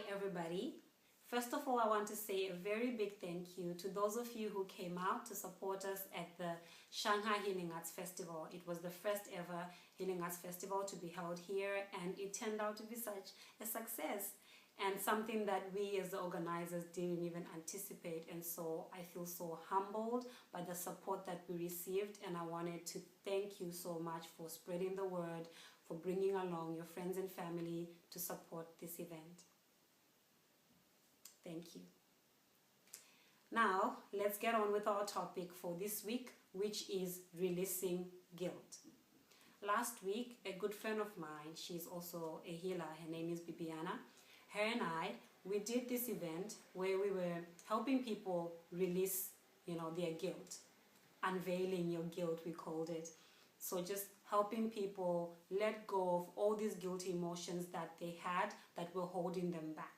Hi everybody. First of all, I want to say a very big thank you to those of you who came out to support us at the Shanghai Healing Arts Festival. It was the first ever Healing Arts Festival to be held here, and it turned out to be such a success and something that we as the organizers didn't even anticipate. And so I feel so humbled by the support that we received, and I wanted to thank you so much for spreading the word, for bringing along your friends and family to support this event. Thank you. Now, let's get on with our topic for this week, which is releasing guilt. Last week, a good friend of mine, she's also a healer, her name is Bibiana, her and I, we did this event where we were helping people release, their guilt. Unveiling your guilt, we called it. So just helping people let go of all these guilty emotions that they had that were holding them back.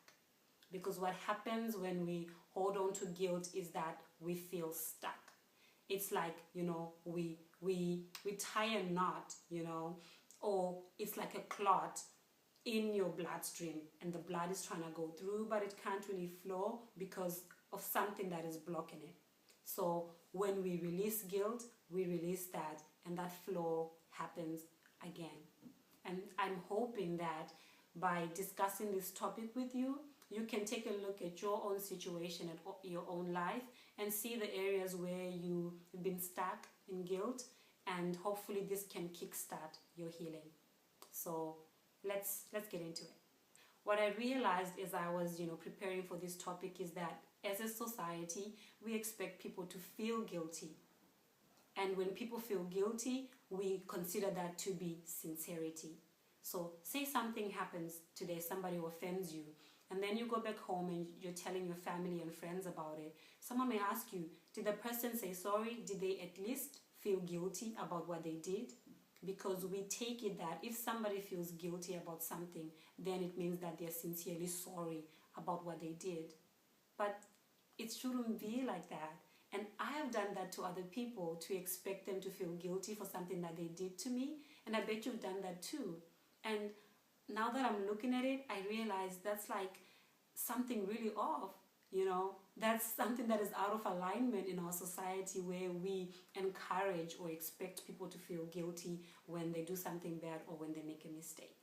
Because what happens when we hold on to guilt is that we feel stuck. It's like, we tie a knot, or it's like a clot in your bloodstream, and the blood is trying to go through, but it can't really flow because of something that is blocking it. So when we release guilt, we release that, and that flow happens again. And I'm hoping that by discussing this topic with you, you can take a look at your own situation, at your own life, and see the areas where you've been stuck in guilt, and hopefully this can kickstart your healing. So let's get into it. What I realized as I was preparing for this topic is that as a society, we expect people to feel guilty. And when people feel guilty, we consider that to be sincerity. So say something happens today, somebody offends you, and then you go back home and you're telling your family and friends about it. Someone may ask you, did the person say sorry? Did they at least feel guilty about what they did? Because we take it that if somebody feels guilty about something, then it means that they're sincerely sorry about what they did. But it shouldn't be like that. And I have done that to other people, to expect them to feel guilty for something that they did to me. And I bet you've done that too. And now that I'm looking at it, I realize that's like something really off, That's something that is out of alignment in our society, where we encourage or expect people to feel guilty when they do something bad or when they make a mistake.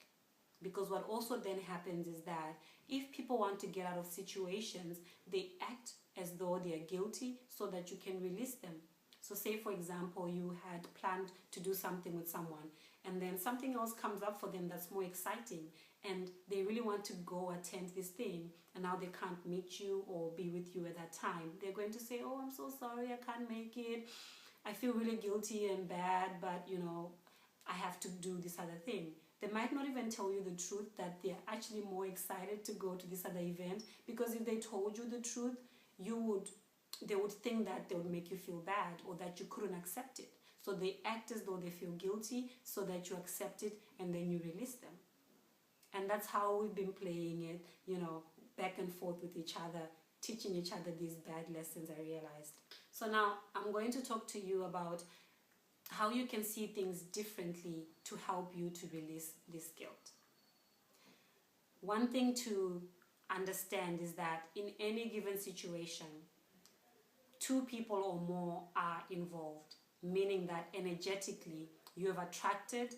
Because what also then happens is that if people want to get out of situations, they act as though they are guilty so that you can release them. So say, for example, you had planned to do something with someone, and then something else comes up for them that's more exciting, and they really want to go attend this thing, and now they can't meet you or be with you at that time. They're going to say, oh, I'm so sorry, I can't make it. I feel really guilty and bad, but, I have to do this other thing. They might not even tell you the truth that they're actually more excited to go to this other event, because if they told you the truth, they would think that they would make you feel bad or that you couldn't accept it. So they act as though they feel guilty so that you accept it, and then you release them. And that's how we've been playing it, back and forth with each other, teaching each other these bad lessons, I realized. So now I'm going to talk to you about how you can see things differently to help you to release this guilt. One thing to understand is that in any given situation, two people or more are involved, meaning that energetically you have attracted,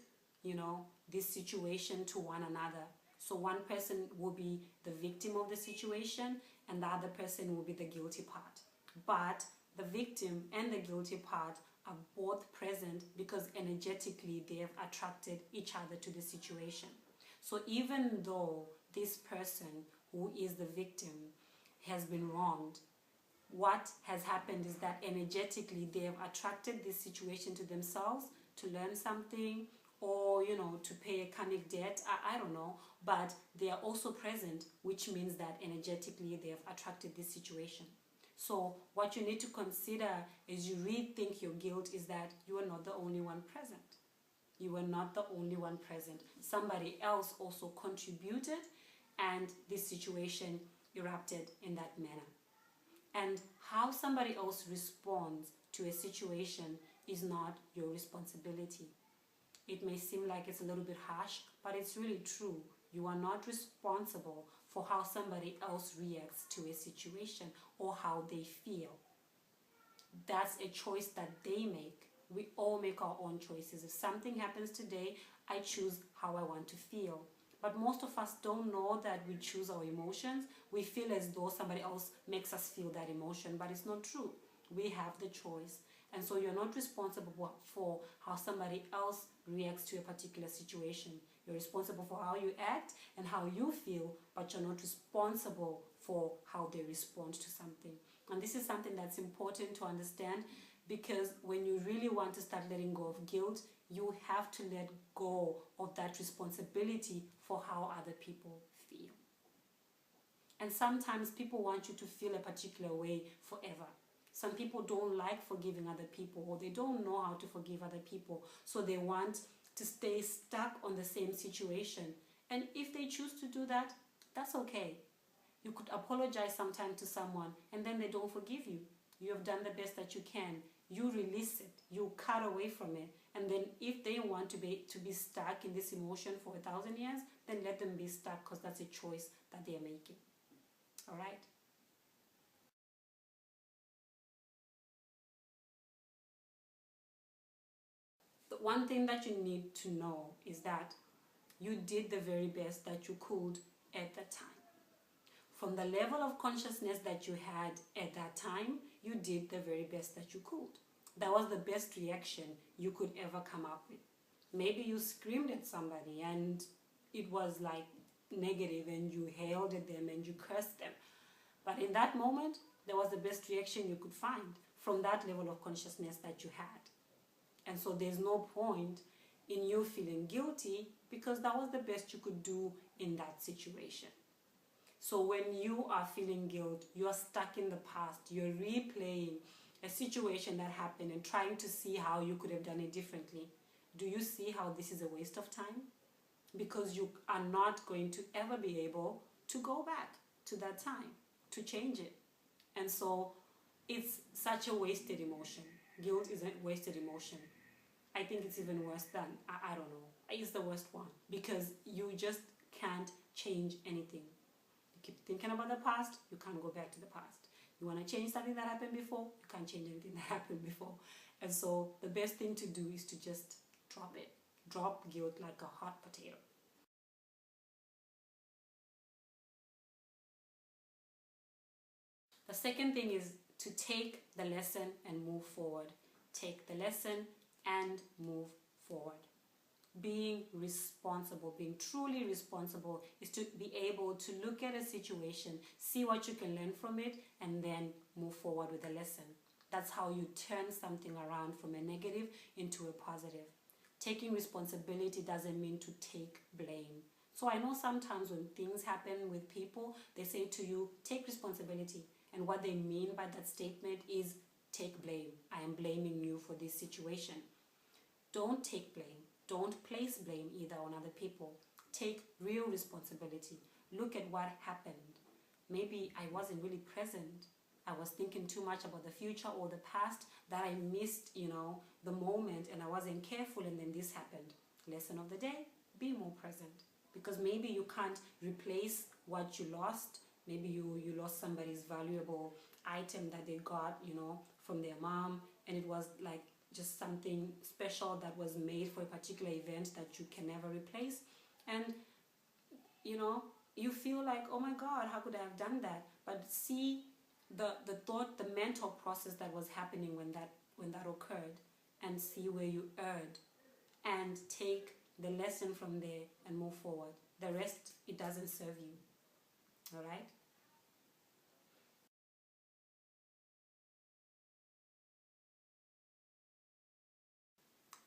this situation to one another. So one person will be the victim of the situation, and the other person will be the guilty part. But the victim and the guilty part are both present because energetically they have attracted each other to the situation. So even though this person who is the victim has been wronged, what has happened is that energetically they have attracted this situation to themselves to learn something, or to pay a karmic debt, I don't know, but they are also present, which means that energetically they have attracted this situation. So what you need to consider as you rethink your guilt is that you are not the only one present. You are not the only one present. Somebody else also contributed, and this situation erupted in that manner. And how somebody else responds to a situation is not your responsibility. It may seem like it's a little bit harsh, but it's really true. You are not responsible for how somebody else reacts to a situation or how they feel. That's a choice that they make. We all make our own choices. If something happens today, I choose how I want to feel. But most of us don't know that we choose our emotions. We feel as though somebody else makes us feel that emotion, but it's not true. We have the choice. And so you're not responsible for how somebody else reacts to a particular situation. You're responsible for how you act and how you feel, but you're not responsible for how they respond to something. And this is something that's important to understand, because when you really want to start letting go of guilt, you have to let go of that responsibility for how other people feel. And sometimes people want you to feel a particular way forever. Some people don't like forgiving other people, or they don't know how to forgive other people, so they want to stay stuck on the same situation. And if they choose to do that, that's okay. You could apologize sometime to someone and then they don't forgive you. You have done the best that you can. You release it. You cut away from it. And then if they want to be stuck in this emotion for 1,000 years, then let them be stuck, because that's a choice that they are making. All right? The one thing that you need to know is that you did the very best that you could at that time. From the level of consciousness that you had at that time, you did the very best that you could. That was the best reaction you could ever come up with. Maybe you screamed at somebody and it was like negative, and you hailed at them and you cursed them. But in that moment, that was the best reaction you could find from that level of consciousness that you had. And so there's no point in you feeling guilty, because that was the best you could do in that situation. So when you are feeling guilt, you are stuck in the past, you're replaying a situation that happened and trying to see how you could have done it differently. Do you see how this is a waste of time? Because you are not going to ever be able to go back to that time, to change it. And so it's such a wasted emotion. Guilt is a wasted emotion. I think it's even worse than, I don't know, it's the worst one, because you just can't change anything. You keep thinking about the past, you can't go back to the past. You want to change something that happened before, you can't change anything that happened before. And so the best thing to do is to just drop it. Drop guilt like a hot potato. The second thing is to take the lesson and move forward. Take the lesson and move forward. Being responsible, being truly responsible, is to be able to look at a situation, see what you can learn from it, and then move forward with a lesson. That's how you turn something around from a negative into a positive. Taking responsibility doesn't mean to take blame. So I know sometimes when things happen with people, they say to you, take responsibility. And what they mean by that statement is, take blame. I am blaming you for this situation. Don't take blame. Don't place blame either on other people. Take real responsibility. Look at what happened. Maybe I wasn't really present. I was thinking too much about the future or the past, that I missed, the moment, and I wasn't careful, and then this happened. Lesson of the day, be more present. Because maybe you can't replace what you lost. Maybe you lost somebody's valuable item that they got, from their mom, and it was like just something special that was made for a particular event that you can never replace. And you feel like, oh my God, how could I have done that? But see the thought, the mental process that was happening when that occurred, and see where you erred, and take the lesson from there and move forward. The rest, it doesn't serve you. All right?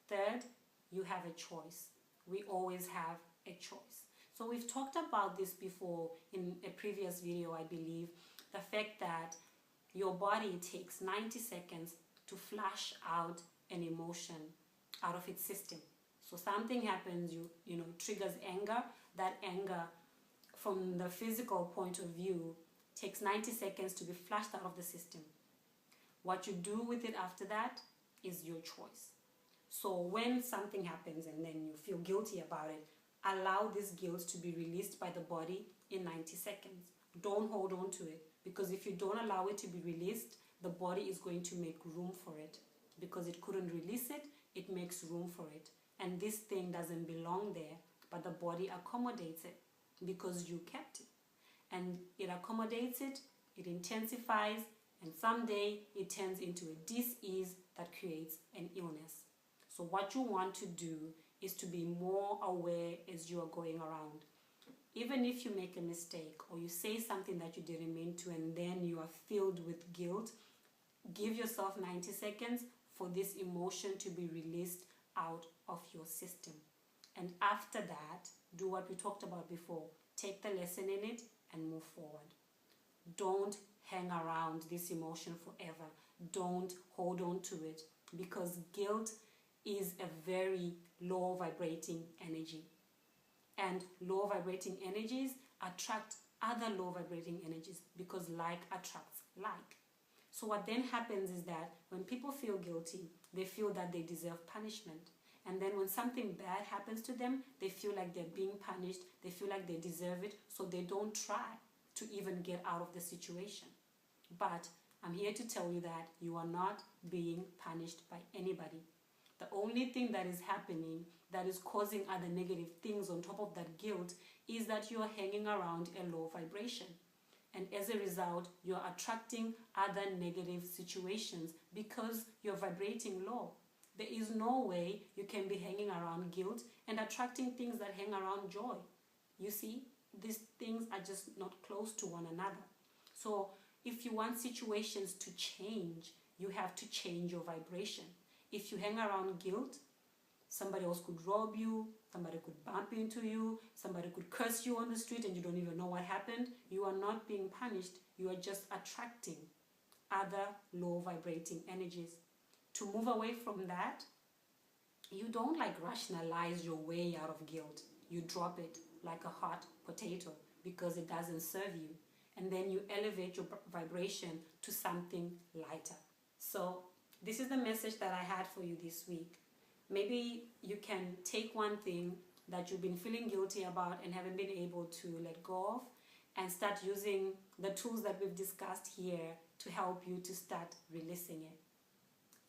Third, you have a choice. We always have a choice. So we've talked about this before in a previous video, I believe, the fact that your body takes 90 seconds to flush out an emotion out of its system. So something happens, triggers anger. That anger, from the physical point of view, takes 90 seconds to be flushed out of the system. What you do with it after that is your choice. So when something happens and then you feel guilty about it, allow this guilt to be released by the body in 90 seconds. Don't hold on to it, because if you don't allow it to be released, the body is going to make room for it. Because it couldn't release it, it makes room for it. And this thing doesn't belong there, but the body accommodates it because you kept it. And it accommodates it, it intensifies, and someday it turns into a dis-ease that creates an illness. So what you want to do is to be more aware as you are going around. Even if you make a mistake or you say something that you didn't mean to and then you are filled with guilt, give yourself 90 seconds for this emotion to be released out of your system. And after that, do what we talked about before. Take the lesson in it and move forward. Don't hang around this emotion forever. Don't hold on to it, because guilt is a very low vibrating energy. And low vibrating energies attract other low vibrating energies, because like attracts like. So what then happens is that when people feel guilty, they feel that they deserve punishment. And then when something bad happens to them, they feel like they're being punished, they feel like they deserve it, so they don't try to even get out of the situation. But I'm here to tell you that you are not being punished by anybody. The only thing that is happening that is causing other negative things on top of that guilt is that you are hanging around a low vibration. And as a result, you're attracting other negative situations because you're vibrating low. There is no way you can be hanging around guilt and attracting things that hang around joy. You see, these things are just not close to one another. So if you want situations to change, you have to change your vibration. If you hang around guilt, somebody else could rob you, somebody could bump into you, somebody could curse you on the street and you don't even know what happened. You are not being punished, you are just attracting other low vibrating energies. To move away from that, you don't rationalize your way out of guilt. You drop it like a hot potato because it doesn't serve you. And then you elevate your vibration to something lighter. So this is the message that I had for you this week. Maybe you can take one thing that you've been feeling guilty about and haven't been able to let go of, and start using the tools that we've discussed here to help you to start releasing it.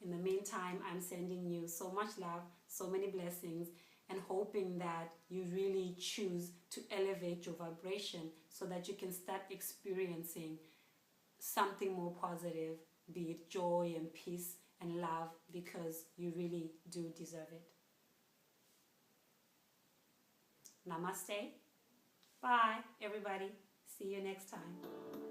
In the meantime, I'm sending you so much love, so many blessings, and hoping that you really choose to elevate your vibration so that you can start experiencing something more positive, be it joy and peace and love, because you really do deserve it. Namaste. Bye, everybody. See you next time.